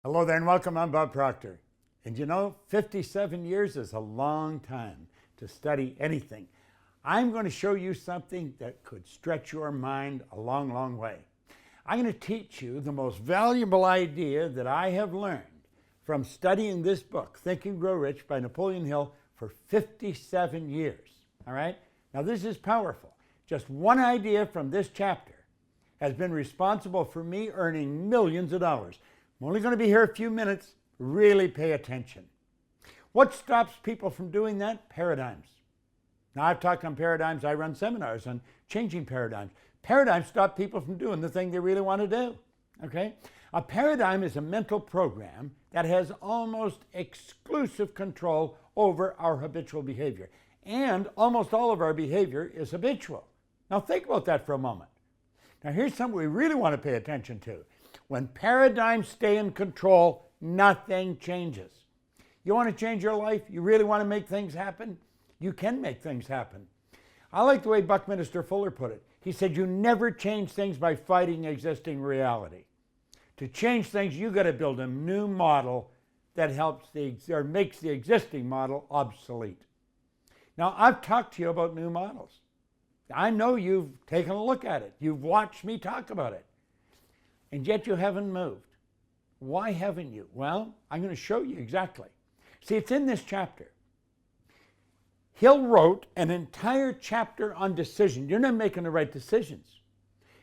Hello there and welcome. I'm Bob Proctor. And you know, 57 years is a long time to study anything. I'm going to show you something that could stretch your mind a long, long way. I'm going to teach you the most valuable idea that I have learned from studying this book, Think and Grow Rich by Napoleon Hill, for 57 years. All right? Now this is powerful. Just one idea from this chapter has been responsible for me earning millions of dollars. I'm only going to be here a few minutes. Really pay attention. What stops people from doing that? Paradigms. Now, I've talked on paradigms. I run seminars on changing paradigms. Paradigms stop people from doing the thing they really want to do. Okay? A paradigm is a mental program that has almost exclusive control over our habitual behavior. And almost all of our behavior is habitual. Now, think about that for a moment. Now, here's something we really want to pay attention to. When paradigms stay in control, nothing changes. You want to change your life? You really want to make things happen? You can make things happen. I like the way Buckminster Fuller put it. He said, you never change things by fighting existing reality. To change things, you got to build a new model that makes the existing model obsolete. Now, I've talked to you about new models. I know you've taken a look at it. You've watched me talk about it. And yet you haven't moved. Why haven't you? Well, I'm going to show you exactly. See, it's in this chapter. Hill wrote an entire chapter on decision. You're not making the right decisions.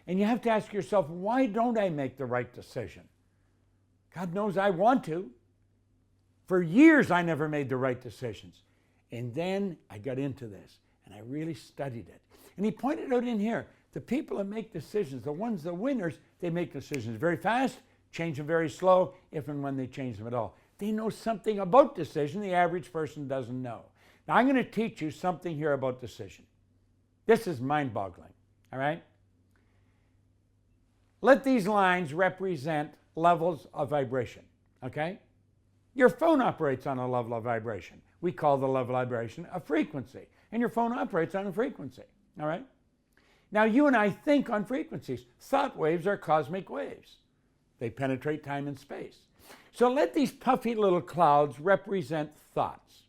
And you have to ask yourself, why don't I make the right decision? God knows I want to. For years, I never made the right decisions. And then I got into this, and I really studied it. And he pointed out in here, the people that make decisions, the winners, they make decisions very fast, change them very slow, if and when they change them at all. They know something about decision the average person doesn't know. Now, I'm going to teach you something here about decision. This is mind-boggling, all right? Let these lines represent levels of vibration, okay? Your phone operates on a level of vibration. We call the level of vibration a frequency, and your phone operates on a frequency, all right? Now, you and I think on frequencies. Thought waves are cosmic waves. They penetrate time and space. So let these puffy little clouds represent thoughts.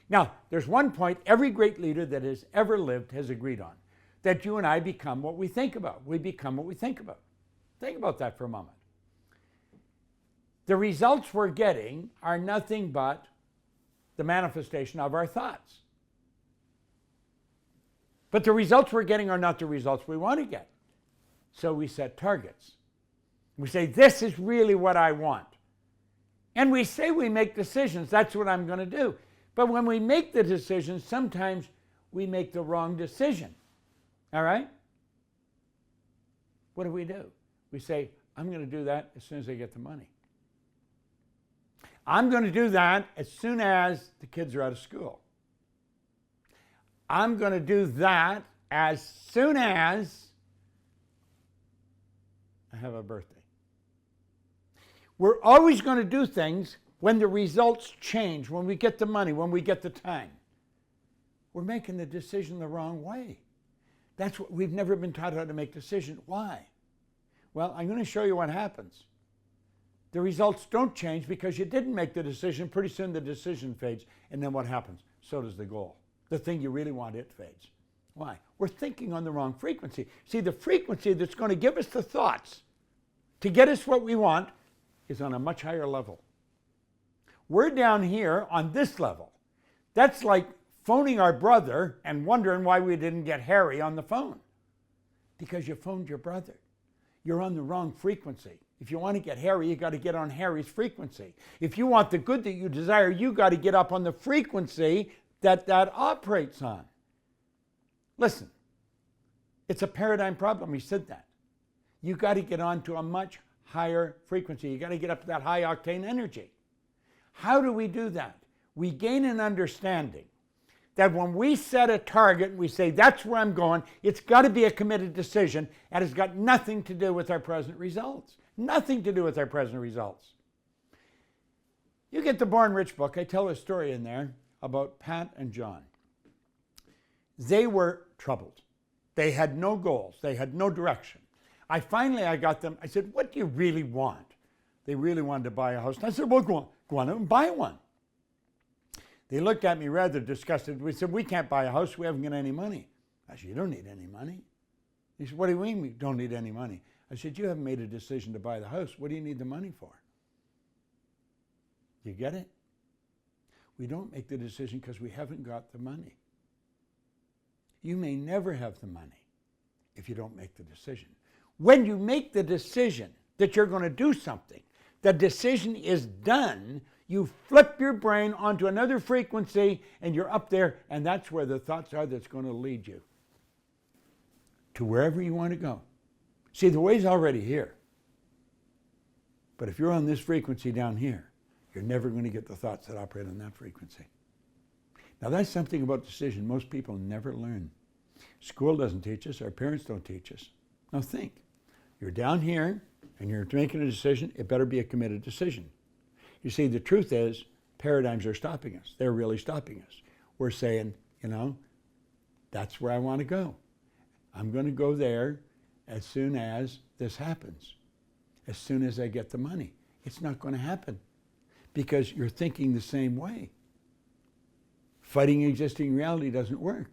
Now, there's one point every great leader that has ever lived has agreed on, that you and I become what we think about. We become what we think about. Think about that for a moment. The results we're getting are nothing but the manifestation of our thoughts. But the results we're getting are not the results we want to get. So we set targets. We say, this is really what I want. And we say we make decisions. That's what I'm going to do. But when we make the decision, sometimes we make the wrong decision. All right? What do? We say, I'm going to do that as soon as I get the money. I'm going to do that as soon as the kids are out of school. I'm going to do that as soon as I have a birthday. We're always going to do things when the results change, when we get the money, when we get the time. We're making the decision the wrong way. That's what we've never been taught how to make decisions. Why? Well, I'm going to show you what happens. The results don't change because you didn't make the decision. Pretty soon the decision fades, and then what happens? So does the goal. The thing you really want, it fades. Why? We're thinking on the wrong frequency. See, the frequency that's going to give us the thoughts to get us what we want is on a much higher level. We're down here on this level. That's like phoning our brother and wondering why we didn't get Harry on the phone. Because you phoned your brother. You're on the wrong frequency. If you want to get Harry, you got to get on Harry's frequency. If you want the good that you desire, you got to get up on the frequency that operates on. Listen, it's a paradigm problem. He said that. You got to get on to a much higher frequency. You got to get up to that high octane energy. How do we do that? We gain an understanding that when we set a target and we say, that's where I'm going, it's got to be a committed decision, and it's got nothing to do with our present results. Nothing to do with our present results. You get the Born Rich book. I tell a story in there about Pat and John. They were troubled. They had no goals. They had no direction. I got them. I said, what do you really want? They really wanted to buy a house. And I said, well, go on out and buy one. They looked at me rather disgusted. We said, we can't buy a house. We haven't got any money. I said, you don't need any money. He said, what do you mean we don't need any money? I said, you haven't made a decision to buy the house. What do you need the money for? You get it? We don't make the decision because we haven't got the money. You may never have the money if you don't make the decision. When you make the decision that you're going to do something, the decision is done, you flip your brain onto another frequency and you're up there, and that's where the thoughts are that's going to lead you to wherever you want to go. See, the way's already here. But if you're on this frequency down here, you're never going to get the thoughts that operate on that frequency. Now that's something about decision most people never learn. School doesn't teach us, our parents don't teach us. Now think, you're down here and you're making a decision, it better be a committed decision. You see, the truth is, paradigms are stopping us. They're really stopping us. We're saying, that's where I want to go. I'm going to go there as soon as this happens, as soon as I get the money. It's not going to happen because you're thinking the same way. Fighting existing reality doesn't work.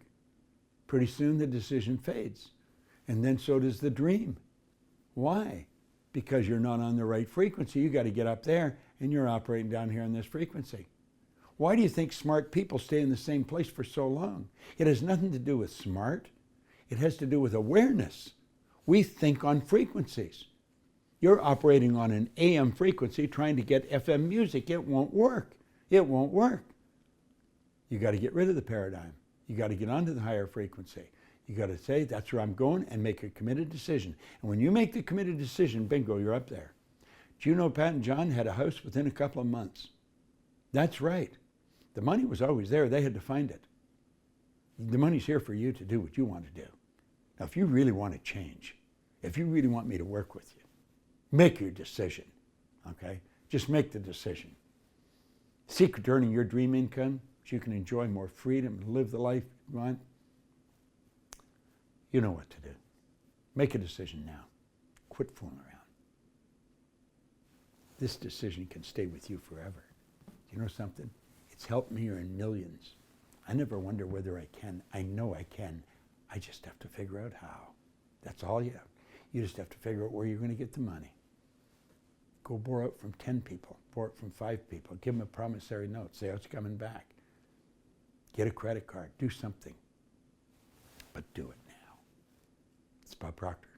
Pretty soon the decision fades, and then so does the dream. Why? Because you're not on the right frequency. You got to get up there, and you're operating down here on this frequency. Why do you think smart people stay in the same place for so long? It has nothing to do with smart. It has to do with awareness. We think on frequencies. You're operating on an AM frequency trying to get FM music. It won't work. It won't work. You got to get rid of the paradigm. You got to get onto the higher frequency. You got to say, that's where I'm going, and make a committed decision. And when you make the committed decision, bingo, you're up there. Do you know Pat and John had a house within a couple of months? That's right. The money was always there. They had to find it. The money's here for you to do what you want to do. Now, if you really want to change, if you really want me to work with you, make your decision, okay? Just make the decision. Secret to earning your dream income, so you can enjoy more freedom and live the life you want. You know what to do. Make a decision now. Quit fooling around. This decision can stay with you forever. You know something? It's helped me earn millions. I never wonder whether I can. I know I can. I just have to figure out how. That's all you have. You just have to figure out where you're going to get the money. Go borrow it from 10 people. Borrow it from 5 people. Give them a promissory note. Say, oh, it's coming back. Get a credit card. Do something. But do it now. It's Bob Proctor.